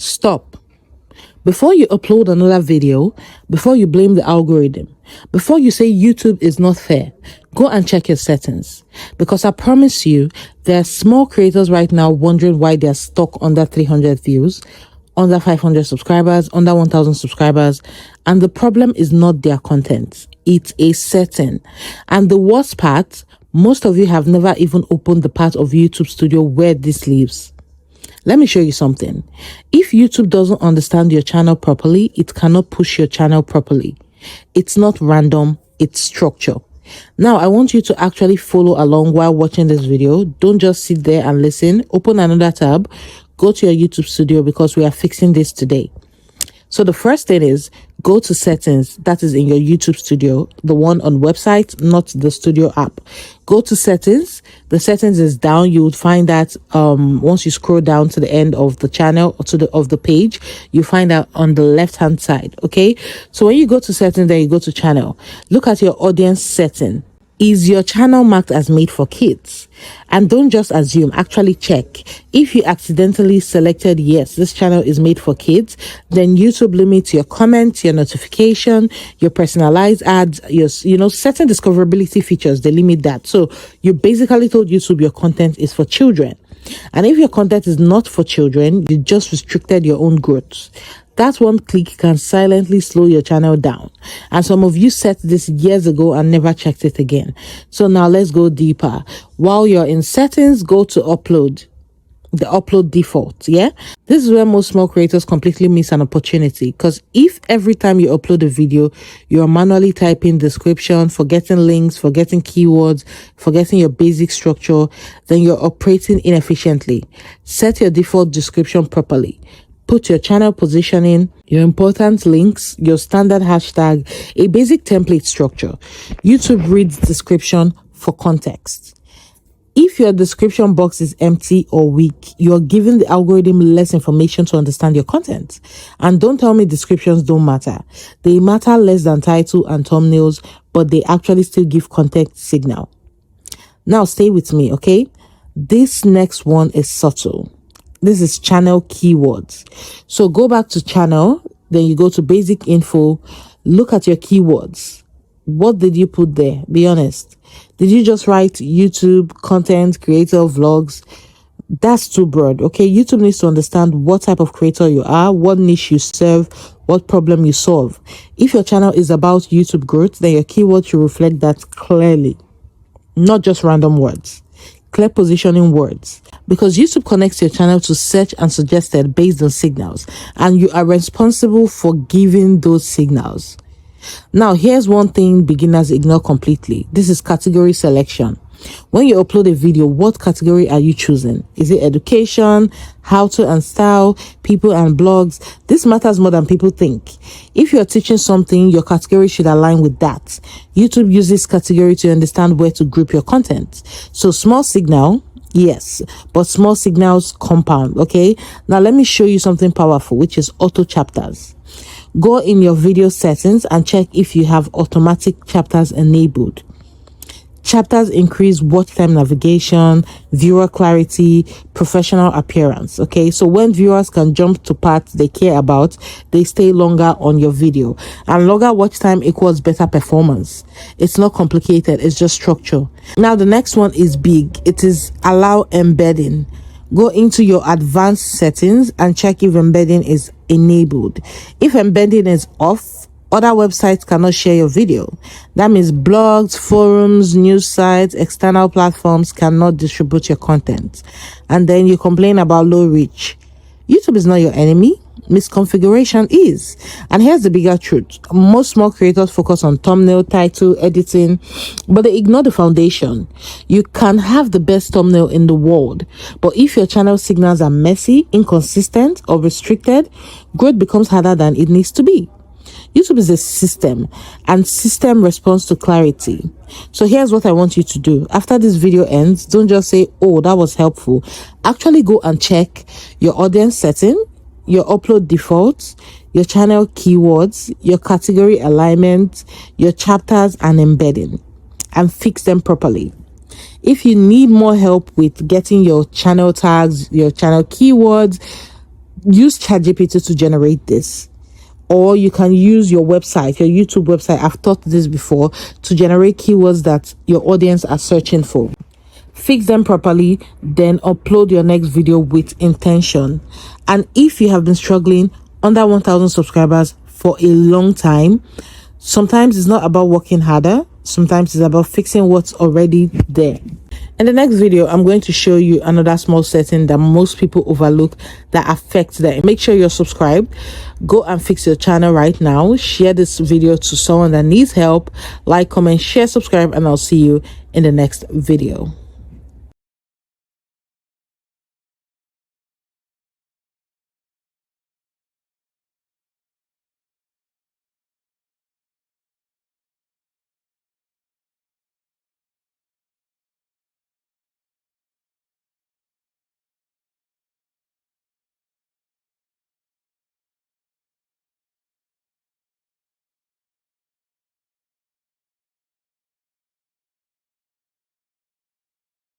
Stop. Before you upload another video, before you blame the algorithm, before you say YouTube is not fair, go and check your settings. Because I promise you, there are small creators right now wondering why they're stuck under 300 views, under 500 subscribers, under 1000 subscribers. And the problem is not their content. It's a setting. And the worst part, most of you have never even opened the part of YouTube Studio where this lives. Let me show you something. If YouTube doesn't understand your channel properly, it cannot push your channel properly. It's not random, it's structure. Now, I want you to actually follow along while watching this video. Don't just sit there and listen. Open another tab. Go to your YouTube Studio because we are fixing this today. So the first thing is go to settings. That is in your YouTube Studio, the one on website, not the Studio app. Go to settings. The settings is down. You would find that once you scroll down to the end of the channel or of the page, you find that on the left hand side. Okay. So when you go to settings, then you go to channel. Look at your audience setting. Is your channel marked as made for kids? And don't just assume, actually check. If you accidentally selected yes, this channel is made for kids, then YouTube limits your comments, your notification, your personalized ads, your certain discoverability features, they limit that. So you basically told YouTube your content is for children. And if your content is not for children, you just restricted your own growth. That one click can silently slow your channel down. And some of you set this years ago and never checked it again. So now let's go deeper. While you're in settings, go to upload. The upload default. Yeah. This is where most small creators completely miss an opportunity. Because if every time you upload a video, you're manually typing description, forgetting links, forgetting keywords, forgetting your basic structure, then you're operating inefficiently. Set your default description properly. Put your channel positioning, your important links, your standard hashtag, a basic template structure. YouTube reads description for context. If your description box is empty or weak, you're giving the algorithm less information to understand your content. And don't tell me descriptions don't matter. They matter less than title and thumbnails, but they actually still give context signal. Now stay with me, okay? This next one is subtle. This is channel keywords. So go back to channel, then you go to basic info, look at your keywords. What did you put there? Be honest. Did you just write YouTube, content, creator, vlogs? That's too broad, okay? YouTube needs to understand what type of creator you are, what niche you serve, what problem you solve. If your channel is about YouTube growth, then your keywords should reflect that clearly, not just random words. Clear positioning words, because YouTube connects your channel to search and suggested based on signals, and you are responsible for giving those signals. Now, here's one thing beginners ignore completely. This is category selection. When you upload a video, what category are you choosing? Is it education, how to and style, people and blogs? This matters more than people think. If you're teaching something, your category should align with that. YouTube uses category to understand where to group your content. So small signal, yes, but small signals compound, okay? Now let me show you something powerful, which is auto chapters. Go in your video settings and check if you have automatic chapters enabled. Chapters increase watch time navigation, viewer clarity, professional appearance. Okay, so when viewers can jump to parts they care about, they stay longer on your video. And longer watch time equals better performance. It's not complicated, it's just structure. Now, the next one is big. It is allow embedding. Go into your advanced settings and check if embedding is enabled. If embedding is off, other websites cannot share your video. That means blogs, forums, news sites, external platforms cannot distribute your content. And then you complain about low reach. YouTube is not your enemy. Misconfiguration is. And here's the bigger truth. Most small creators focus on thumbnail, title, editing, but they ignore the foundation. You can have the best thumbnail in the world, but if your channel signals are messy, inconsistent, or restricted, growth becomes harder than it needs to be. YouTube is a system, and system responds to clarity. So here's what I want you to do. After this video ends, don't just say, oh, that was helpful. Actually go and check your audience setting, your upload defaults, your channel keywords, your category alignment, your chapters and embedding, and fix them properly. If you need more help with getting your channel tags, your channel keywords, use ChatGPT to generate this, or you can use your website, your YouTube website. I've taught this before, to generate keywords that your audience are searching for. Fix them properly, then upload your next video with intention. And if you have been struggling under 1,000 subscribers for a long time, sometimes it's not about working harder, sometimes it's about fixing what's already there. In the next video, I'm going to show you another small setting that most people overlook that affects them. Make sure you're subscribed. Go and fix your channel right now. Share this video to someone that needs help. Like, comment, share, subscribe, and I'll see you in the next video.